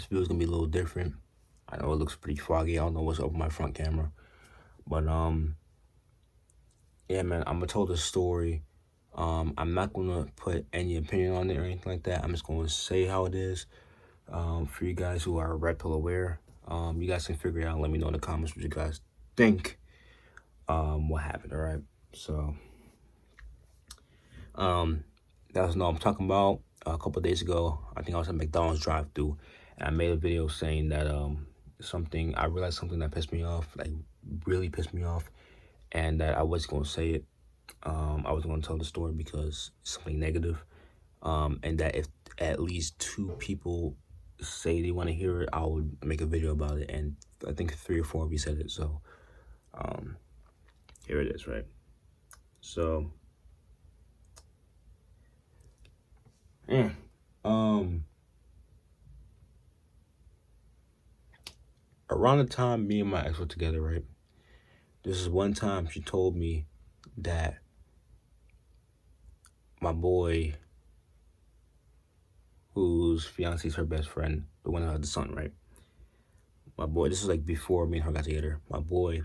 This video is gonna be a little different. I know it looks pretty foggy. I don't know what's up with my front camera, but yeah, man, I'm gonna tell the story. I'm not gonna put any opinion on it or anything like that. I'm just gonna say how it is. For you guys who are Red Pill aware, you guys can figure it out. Let me know in the comments what you guys think. What happened? All right. So, that's what I'm talking about. A couple days ago, I think I was at McDonald's drive-through, and I made a video saying that I realized something that pissed me off, like really pissed me off, and that I was gonna say it. I was gonna tell the story because it's something negative, and that if at least 2 people say they want to hear it, I would make a video about it. And I think 3 or 4 of you said it, so here it is, right? So, yeah, around the time me and my ex were together, right? This is one time she told me that my boy, whose fiance is her best friend, the one who had the son, right? My boy, this was like before me and her got together. My boy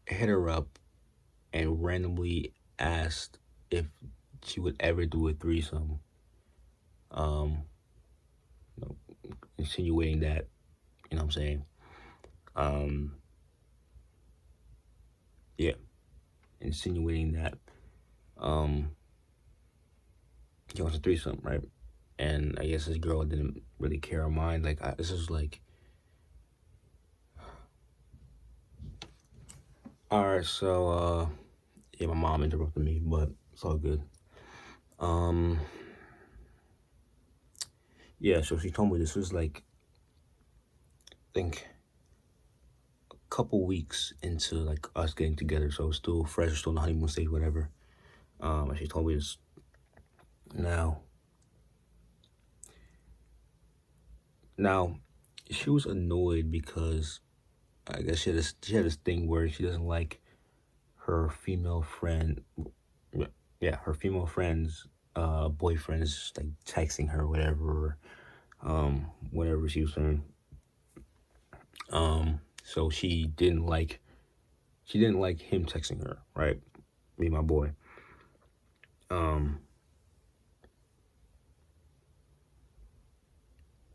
hit her up and randomly asked if she would ever do a threesome. You know, insinuating that, you know what I'm saying? Yeah, insinuating that he wants a threesome, right? And I guess this girl didn't really care or mind. Like, this is like, all right, so, yeah, my mom interrupted me, but it's all good. Yeah, so she told me this was like, I think a couple weeks into like us getting together, so it's still fresh, still in the honeymoon stage, whatever. And she told me this. Now, she was annoyed because I guess she had this thing where she doesn't like her female friend, her female friends, boyfriends like texting her, whatever, whatever she was saying. So she didn't like him texting her, right? Me, my boy.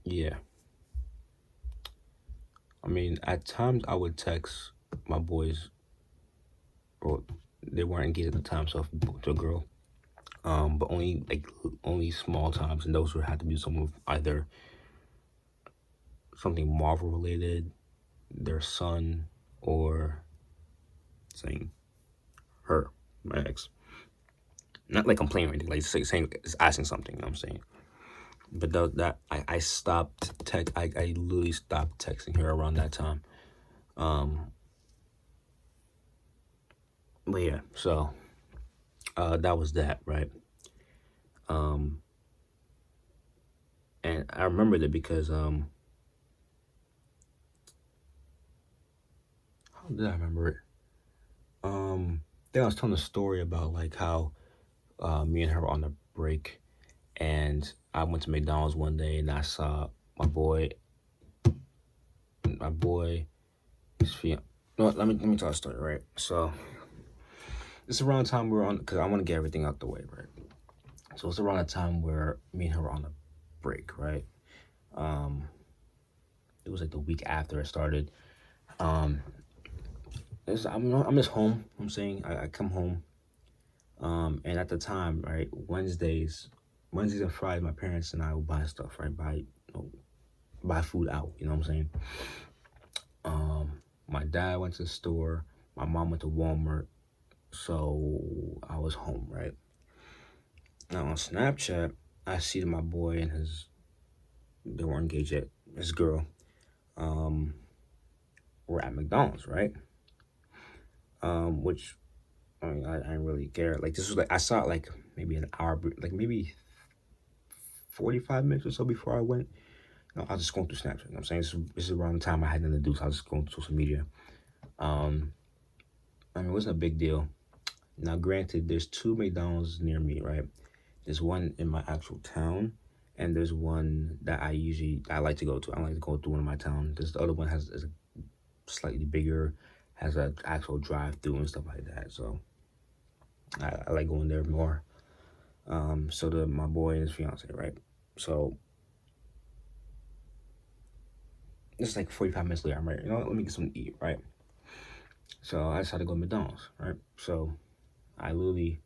Yeah. I mean, at times I would text my boys, or they weren't engaged at the time, so to a girl. But only small times, and those would have to be some of either something Marvel related, their son, or saying her, my ex. Not like complaining or anything, like saying asking something, you know what I'm saying? But I stopped I literally stopped texting her around that time. But yeah, so that was that, right? And I remember that because how did I remember it? Then I was telling a story about like how me and her were on a break, and I went to McDonald's one day and I saw my boy, his fiance. No, let me tell a story, right? So it's around the time we were on, because I want to get everything out the way, right? So it's around the time where me and her were on a break, right? It was like the week after it started. I'm just home. You know what I'm saying, I come home. And at the time, right, Wednesdays and Fridays, my parents and I would buy stuff, right? Buy food out, you know what I'm saying? My dad went to the store, my mom went to Walmart, so I was home, right? Now on Snapchat, I see that my boy and they weren't engaged yet, his girl, were at McDonald's, right? Which, I mean, I didn't really care. Like, this was like, I saw it like maybe an hour, like maybe 45 minutes or so before I went. No, I was just going through Snapchat. You know what I'm saying? This is around the time I had nothing to do, so I was just going through social media. I mean, it wasn't a big deal. Now, granted, there's 2 McDonald's near me, right? There's one in my actual town, and there's one that I like to go to. I like to go to one in my town. This the other one is a slightly bigger, has an actual drive-through and stuff like that. So I like going there more. So my boy and his fiance, right? So it's like 45 minutes later. I'm right. You know what? Let me get something to eat, right? So I decided to go to McDonald's, right? So I literally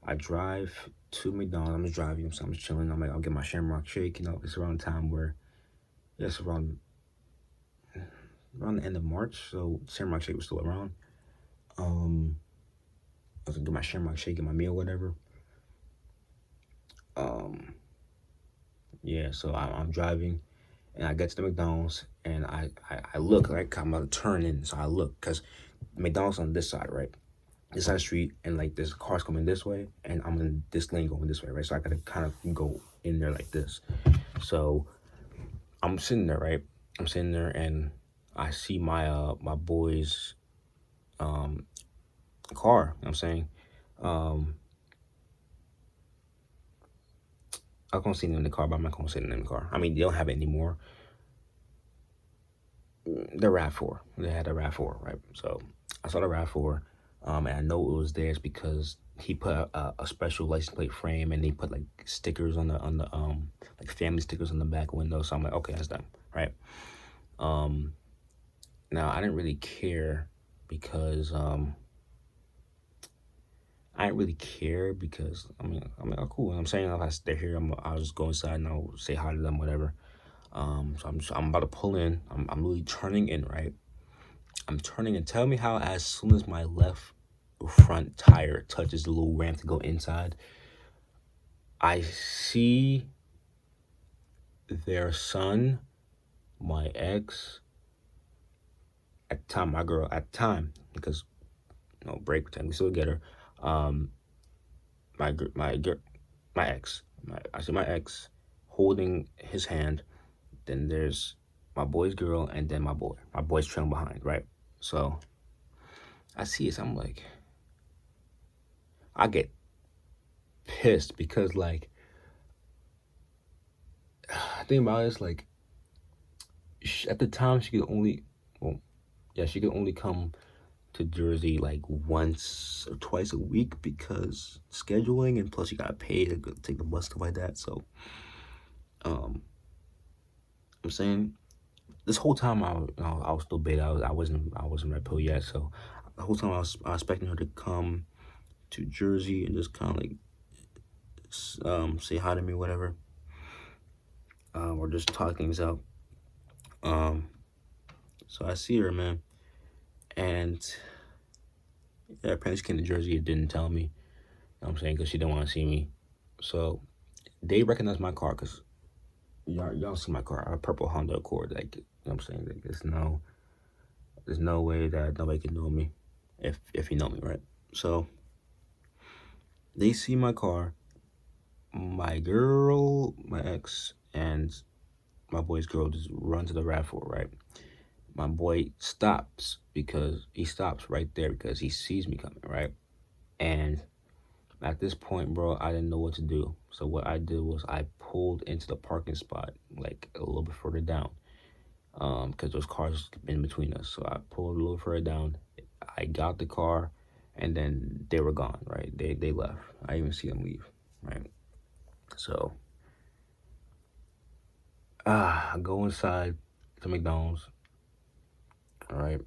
I drive to McDonald's. I'm just driving. So I'm just chilling. I'm like, I'll get my Shamrock Shake. You know, it's around the time where it's around the end of March, so Shamrock Shake was still around. Um, I was gonna get my Shamrock Shake and my meal, whatever. Um, yeah. So I'm driving, and I get to the McDonald's, and I look like I'm about to turn in. So I look because McDonald's on this side, right? This side of the street, and like there's cars coming this way, and I'm in this lane going this way, right? So I gotta kind of go in there like this. So I'm sitting there, right? I'm sitting there, and I see my boy's car. You know what I'm saying, um, I'm gonna see them in the car, but I'm not gonna sit in the car. I mean, they don't have it anymore. The RAV4. They had a RAV4, right? So I saw the RAV4, and I know it was theirs because he put a special license plate frame, and he put like stickers on the like family stickers on the back window. So I'm like, okay, that's them, right? Um, Now I didn't really care because I didn't really care because oh, cool. I'm saying if they're here, I'll just go inside and I'll say hi to them, whatever. So I'm about to pull in. I'm really turning in, right? I'm turning in. Tell me how as soon as my left front tire touches the little ramp to go inside, I see their son, my ex, at the time, my girl at the time, because break time, we still get her. Um, my ex. I see my ex holding his hand. Then there's my boy's girl, and then my boy. My boy's trailing behind, right? So I see it. So I'm like, I get pissed because like, I think about it, it's like at the time she could only, well, yeah, she could only come to Jersey like once or twice a week because scheduling, and plus you gotta pay to go, take the bus, stuff like that. So um I'm saying this whole time I was still beta. I wasn't red pill yet. So the whole time I was expecting her to come to Jersey and just kind of like say hi to me, whatever, or just talk things out. Um, so I see her, man, and yeah, apparently she came to Jersey and didn't tell me. You know what I'm saying, because she didn't want to see me. So they recognized my car because y'all see my car, a purple Honda Accord. Like, you know what I'm saying, like there's no way that nobody can know me if you know me, right? So they see my car, my girl, my ex, and my boy's girl just run to the RAV4, right? My boy stops right there because he sees me coming, right? And at this point, bro, I didn't know what to do. So what I did was I pulled into the parking spot like a little bit further down, because those cars in between us. So I pulled a little further down. I got the car, and then they were gone, right? They left. I didn't even see them leave, right? So I go inside to McDonald's, all right.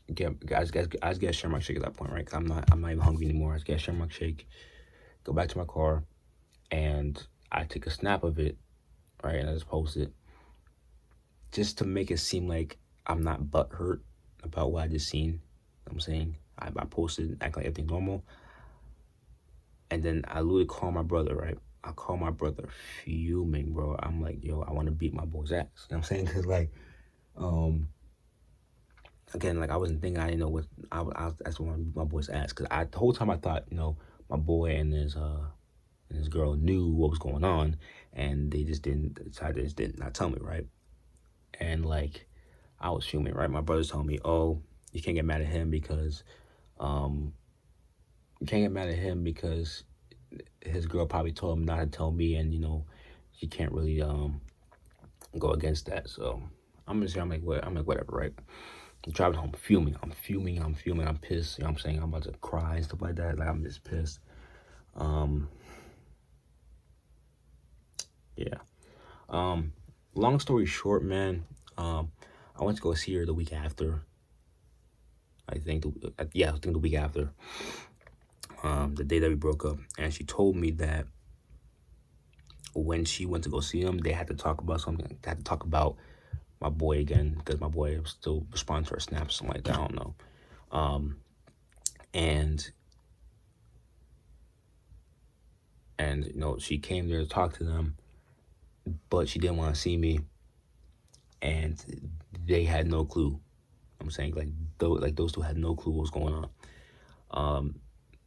I just get a Shamrock Shake at that point, right? Cause I'm not even hungry anymore. I just get a Shamrock Shake, go back to my car, and I take a snap of it, right? And I just post it just to make it seem like I'm not butthurt about what I just seen. You know what I'm saying? I posted, act like everything normal. And then I literally call my brother, right? I call my brother fuming, bro. I'm like, yo, I want to beat my boy's ass. You know what I'm saying? Because, like, um, again, like, I wasn't thinking, I didn't know what, I that's want to beat my boy's ass. Because the whole time I thought, my boy and his girl knew what was going on. And they just did not tell me, right? And, like, I was fuming, right? My brother's telling me, oh, you can't get mad at him because, um, you can't get mad at him because his girl probably told him not to tell me, and she can't really go against that. So I'm just I'm like what I'm like whatever, right? I'm driving home fuming. I'm pissed. You know what I'm saying? I'm about to cry and stuff like that. Like I'm just pissed. Um yeah. Long story short, man, I went to go see her the week after. I think the week after, the day that we broke up, and she told me that when she went to go see him, they had to talk about something. They had to talk about my boy again because my boy was still responding to her snaps, something like that. I don't know. Um, and and she came there to talk to them, but she didn't want to see me, and they had no clue. I'm saying those two had no clue what was going on.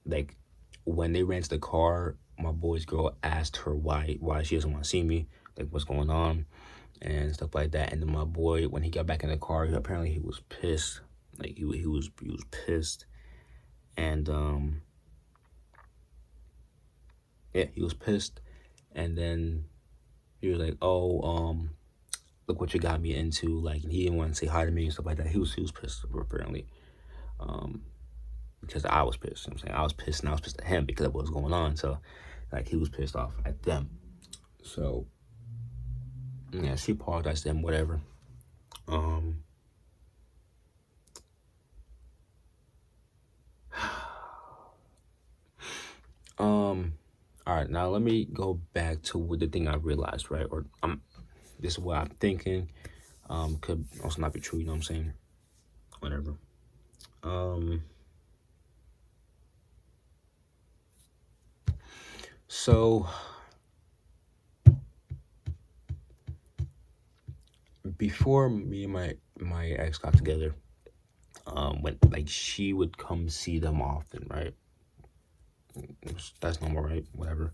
Like when they ran to the car, my boy's girl asked her why she doesn't want to see me, like what's going on and stuff like that. And then my boy, when he got back in the car, apparently he was pissed. Like he was pissed, and yeah, he was pissed. And then he was like, "Oh, look what you got me into." Like, and he didn't want to say hi to me and stuff like that. He was pissed apparently, because I was pissed. You know what I'm saying I was pissed, and I was pissed at him because of what was going on. So, like, he was pissed off at them. So, yeah, she apologized to him, whatever. Um, all right, now let me go back to what the thing I realized, right? Or this is what I'm thinking. Could also not be true, you know what I'm saying? Whatever. Um, so before me and my ex got together, when like she would come see them often, right? That's normal, right? Whatever.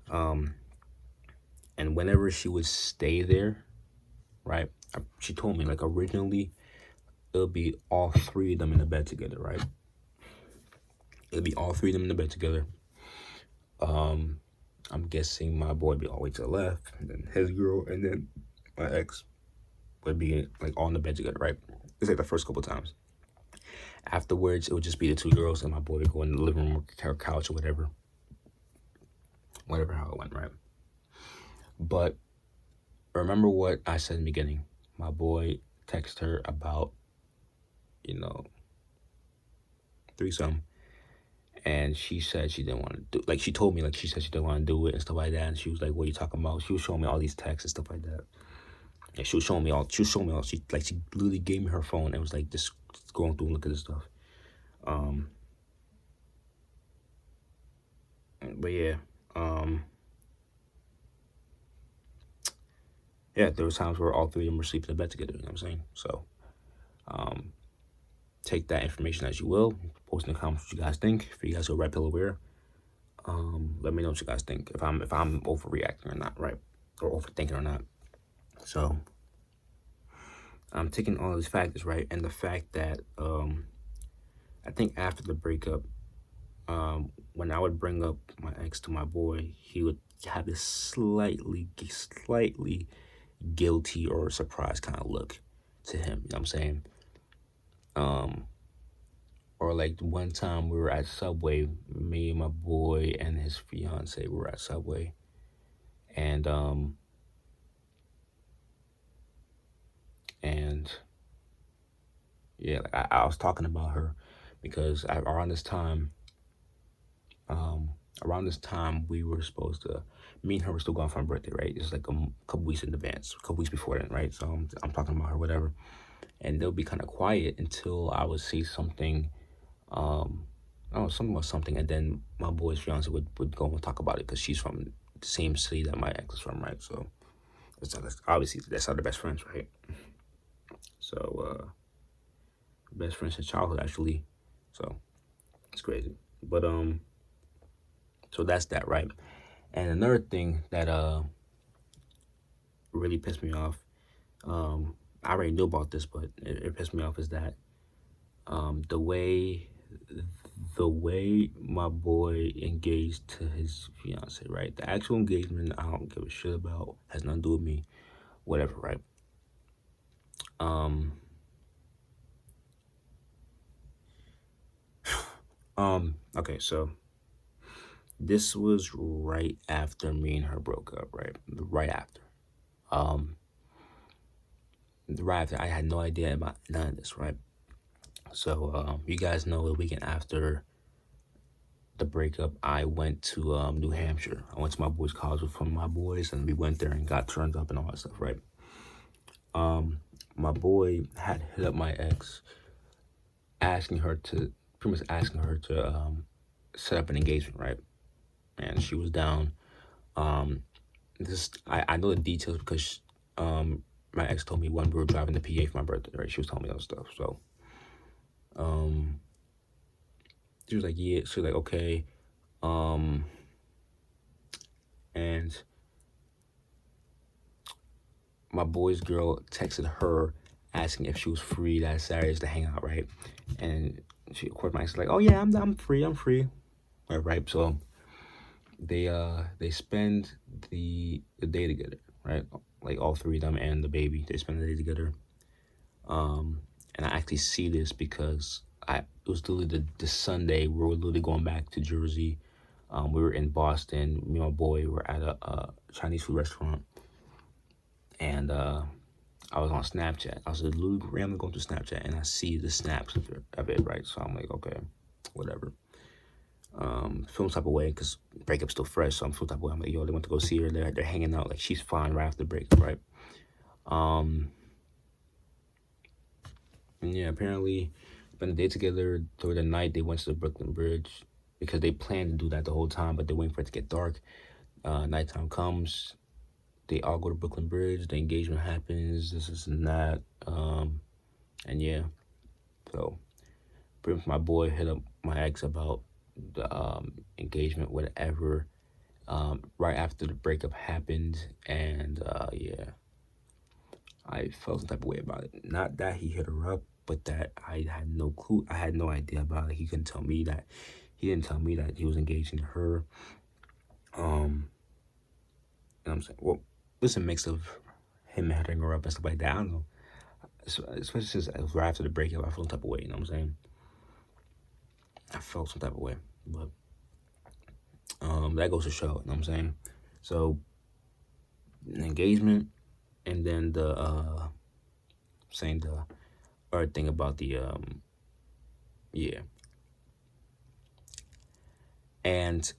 Um, and whenever she would stay there, right? She told me like originally it'll be all three of them in the bed together, right? It'll be all three of them in the bed together. I'm guessing my boy would be all the way to the left, and then his girl, and then my ex would be like all in the bed together, right? It's like the first couple times. Afterwards, it would just be the two girls, and my boy would go in the living room or couch or whatever how it went, right? But remember what I said in the beginning. My boy texted her about, you know, threesome, and she said she didn't want to do. Like she told me, like she said she didn't want to do it and stuff like that. And she was like, "What are you talking about?" She was showing me all these texts and stuff like that. And she was showing me all. She was showing me all. She literally gave me her phone and was like, just going through and look at this stuff. But yeah, yeah, there was times where all three of them were sleeping in bed together. You know what I'm saying? So, take that information as you will. Post in the comments what you guys think. For you guys who are red pill aware, let me know what you guys think. If I'm overreacting or not, right? Or overthinking or not. So, I'm taking all these factors, right? And the fact that I think after the breakup, when I would bring up my ex to my boy, he would have this slightly guilty or surprised kind of look to him. You know what I'm saying? Or like one time we were at Subway, me and my boy and his fiance were at Subway, and and yeah, like I was talking about her because around this time we were supposed to, me and her were still going for my birthday, right? It's like a couple weeks in advance, a couple weeks before then, right? So I'm talking about her, whatever, and they'll be kind of quiet until I would say something, oh, something about something, and then my boy's fiance would go and talk about it because she's from the same city that my ex is from, right? So obviously that's how they're best friends, right? So best friends since childhood actually, so it's crazy. But so that's that, right? And another thing that really pissed me off, I already knew about this, but it pissed me off is that the way the way my boy engaged to his fiance, right? The actual engagement, I don't give a shit about. Has nothing to do with me. Whatever, right? Um, okay, so this was right after me and her broke up, right? Right after. Um, right after I had no idea about none of this, right? So, you guys know the weekend after the breakup, I went to New Hampshire. I went to my boys' college with one of my boys, and we went there and got turned up and all that stuff, right? My boy had hit up my ex, asking her to, pretty much asking her to set up an engagement, right? And she was down. Um, I know the details because my ex told me when we were driving to PA for my birthday, right? She was telling me all stuff. So um, she was like, yeah. She was like, okay. Um, and my boy's girl texted her asking if she was free that Saturdays to hang out, right? And she, of course, my ex was like, oh yeah, I'm free, I'm free, right? So they spend the day together, right? Like all three of them and the baby, they spend the day together. And I actually see this because it was literally the Sunday we were literally going back to Jersey. We were in Boston. Me and my boy were at a Chinese food restaurant, and I was on Snapchat. I was literally randomly going through Snapchat, and I see the snaps of it, right? So I'm like, okay, whatever. Feel some type of way because breakup's still fresh, so I'm feeling type of way. I'm like, yo, they went to go see her. They're hanging out, like she's fine right after the breakup, right? And yeah, apparently, spent the day together. Through the night, they went to the Brooklyn Bridge because they planned to do that the whole time, but they're waiting for it to get dark. Nighttime comes, they all go to Brooklyn Bridge. The engagement happens. This and that. And yeah, so pretty much my boy hit up my ex about the engagement, whatever. Right after the breakup happened, and yeah, I felt some type of way about it. Not that he hit her up, but that I had no clue. I had no idea about it. He couldn't tell me that. He didn't tell me that he was engaging to her. And I'm saying, well, it's a mix of him hitting her up and stuff like that. I don't know. Especially since it was right after the breakup, I felt some type of way. You know what I'm saying? I felt some type of way, but that goes to show. You know what I'm saying? So, an engagement, and then the saying the other thing about the yeah. And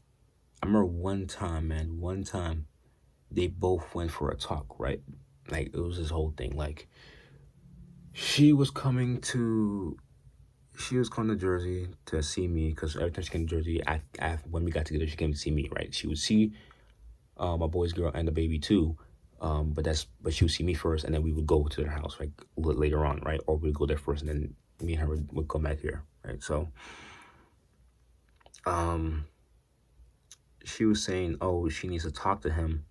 I remember one time, man, one time they both went for a talk, right? Like it was this whole thing. Like she was coming to Jersey to see me because every time she came to Jersey, when we got together, she came to see me, right? She would see my boy's girl and the baby too. But she would see me first, and then we would go to their house, like later on, right? Or we'd go there first, and then me and her would come back here, right? So, she was saying, oh, she needs to talk to him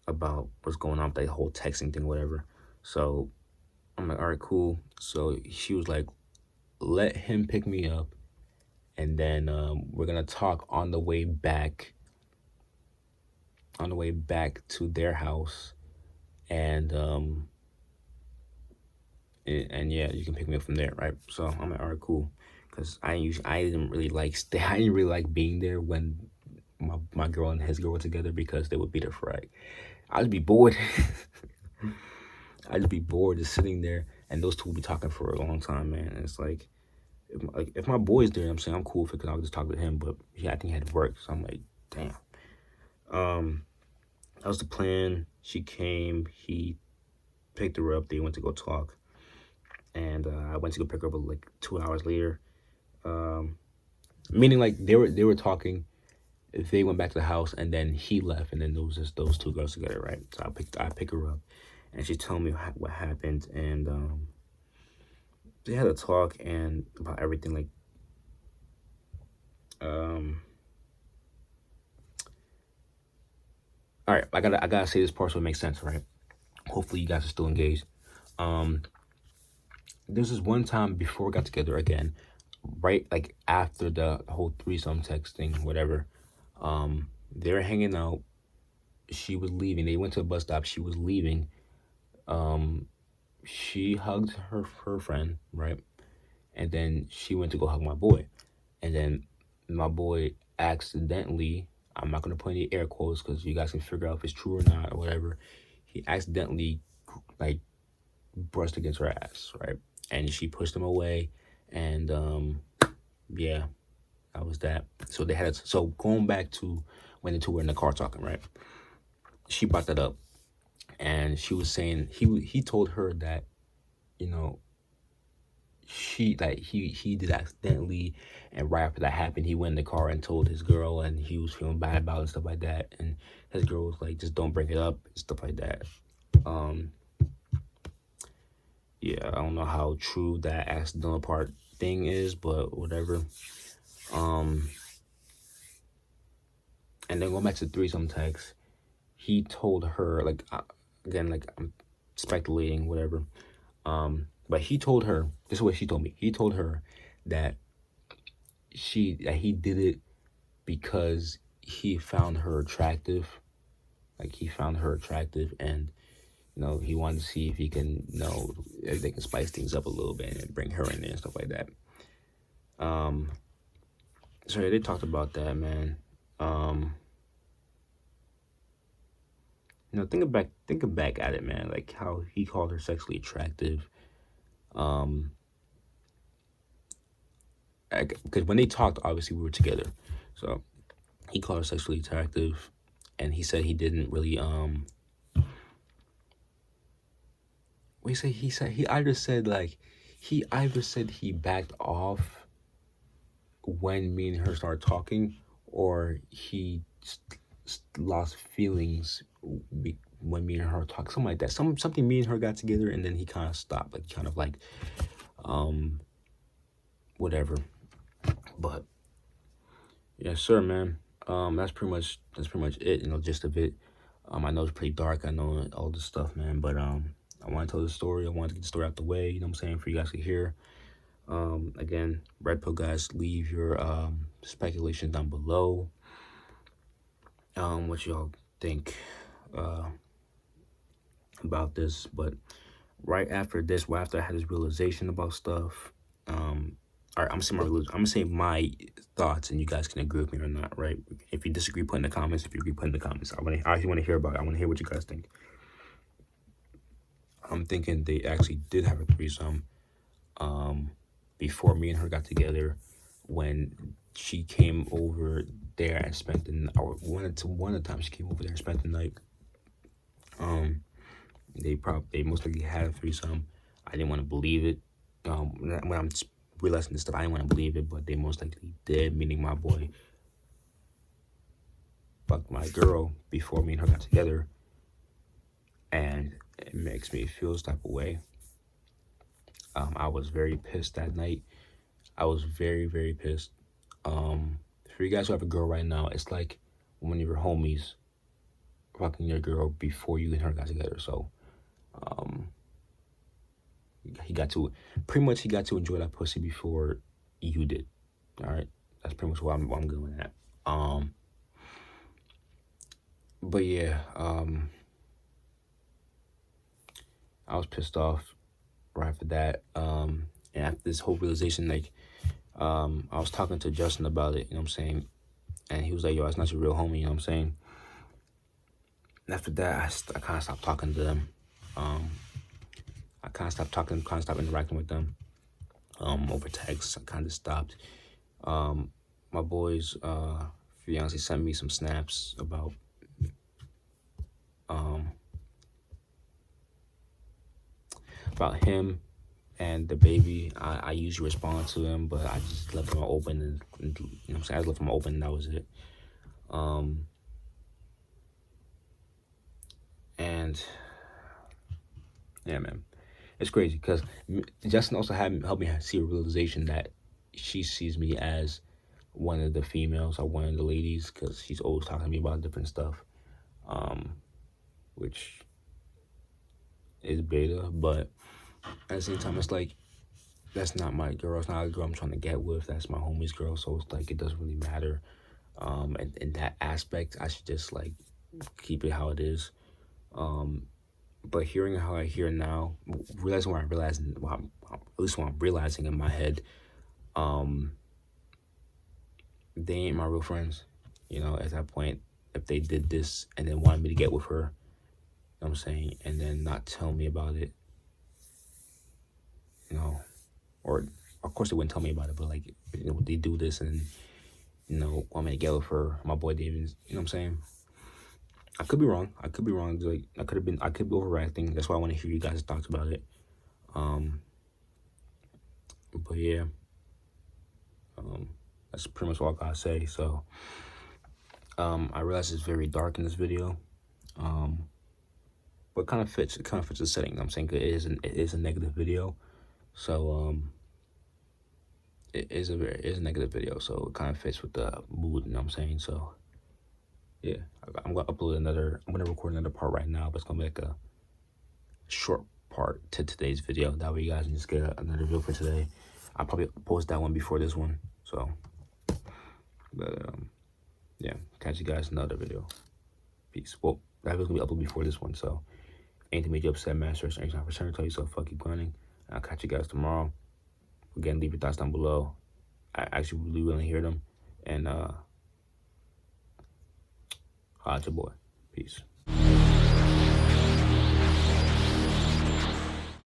about what's going on with that whole texting thing, whatever. So I'm like, all right, cool. So she was like, let him pick me up, and then we're gonna talk on the way back to their house, and and yeah, you can pick me up from there, right? So I'm like, all right, cool, because I didn't really like I didn't really like being there when my girl and his girl were together because they would beat her for like I'd be bored. I'd just be bored just sitting there, and those two would be talking for a long time, man. And it's like, if my boy's there, I'm saying I'm cool with it because I'll just talk to him. But yeah, I think he had to work, so I'm like, damn. That was the plan. She came. He picked her up. They went to go talk, and I went to go pick her up like 2 hours later. Meaning like they were talking. They went back to the house, and then he left, and then there was just those two girls together, right? So I pick her up, and she told me what happened, and they had a talk and about everything, like all right, I gotta say this part so it makes sense, right? Hopefully you guys are still engaged. There's this one time before we got together again, right like after the whole threesome texting, whatever, they're hanging out. She was leaving. They went to a bus stop. She was leaving. Um, she hugged her friend, right? And then she went to go hug my boy. And then my boy accidentally, I'm not gonna put any air quotes because you guys can figure out if it's true or not or whatever. He accidentally like brushed against her ass, right? And she pushed him away, and yeah, that was that. So they had so going back to when the two were in the car talking, right? She brought that up, and she was saying he told her that you know he did accidentally, and right after that happened he went in the car and told his girl, and he was feeling bad about it and stuff like that, and his girl was like, just don't bring it up and stuff like that. um yeah, I don't know how true that accidental part thing is, but whatever. um and then going back to the threesome text, he told her like, again, like I'm speculating, whatever. But he told her, this is what she told me. He told her that he did it because he found her attractive. Like he found her attractive, and he wanted to see if he can, if they can spice things up a little bit and bring her in there and stuff like that. So yeah, they talked about that, man. Thinking back at it, man, like how he called her sexually attractive. Because when they talked, obviously we were together, so he called her sexually attractive, and he said he didn't really he either said he backed off when me and her started talking, or he lost feelings when me and her talked, something like that. Something me and her got together, and then he kind of stopped, like kind of like whatever. But yes, sir, man. That's pretty much it. Gist of it. I know it's pretty dark. I know all this stuff, man. But I want to tell the story. I want to get the story out the way. You know what I'm saying, for you guys to hear. Again, Red Pill guys, leave your speculations down below. What y'all think about this? But right after I had this realization about stuff, all right, I'm gonna say my thoughts, and you guys can agree with me or not, right? If you disagree, put in the comments. If you agree, put in the comments. I actually want to hear about it. I want to hear what you guys think. I'm thinking they actually did have a threesome before me and her got together, when she came over there and spent the hour one of the times she came over there and spent the night. They most likely had a threesome. I didn't want to believe it. When I'm realizing this stuff, I didn't want to believe it, but they most likely did, meaning my boy fucked my girl before me and her got together, and it makes me feel this type of way. I was very pissed that night. I was very, very pissed. For you guys who have a girl right now, it's like when you were homies fucking your girl before you and her got together. So, he got to enjoy that pussy before you did. All right, that's pretty much what I'm going at. But yeah, I was pissed off right after that. And after this whole realization, like, I was talking to Justin about it, you know what I'm saying? And he was like, yo, it's not your real homie, you know what I'm saying? And after that, I kind of stopped talking to them. I kind of stopped talking, kind of stopped interacting with them over text. I kind of stopped. My boy's fiance sent me some snaps about him and the baby. I usually respond to him, but I just left him open, and you know what I'm saying? I just left him open, and that was it. And yeah, man, it's crazy because Justin also helped me see a realization that she sees me as one of the females or one of the ladies, because she's always talking to me about different stuff, which is beta, but at the same time, it's like that's not my girl. It's not a girl I'm trying to get with. That's my homie's girl. So it's like it doesn't really matter. And in that aspect, I should just like keep it how it is. But hearing how I hear now, realizing what I'm realizing, at least what I'm realizing in my head, um, they ain't my real friends. You know, at that point, if they did this and then wanted me to get with her, you know what I'm saying, and then not tell me about it, you know, or of course they wouldn't tell me about it, but like, you know, they do this and, you know, want me to get with her, my boy David, you know what I'm saying? I could be wrong. I could be wrong. Like, I could be overreacting. That's why I want to hear you guys' thoughts about it. Um, but yeah, that's pretty much all I gotta say. So, I realize it's very dark in this video. But it kind of fits the setting. You know what I'm saying, 'cause it is a negative video. So, it is a negative video. So it kind of fits with the mood. You know what I'm saying? So, yeah, I'm gonna I'm gonna record another part right now, but it's gonna be like a short part to today's video. That way you guys can just get another video for today. I'll probably post that one before this one. So, but yeah, catch you guys in another video. Peace. Well, that video's gonna be uploaded before this one. So, anything made you upset, master, anytime for turn, tell yourself fuck, keep grinding. I'll catch you guys tomorrow. Again, leave your thoughts down below. I actually really want to hear them. And holla at your boy. Peace.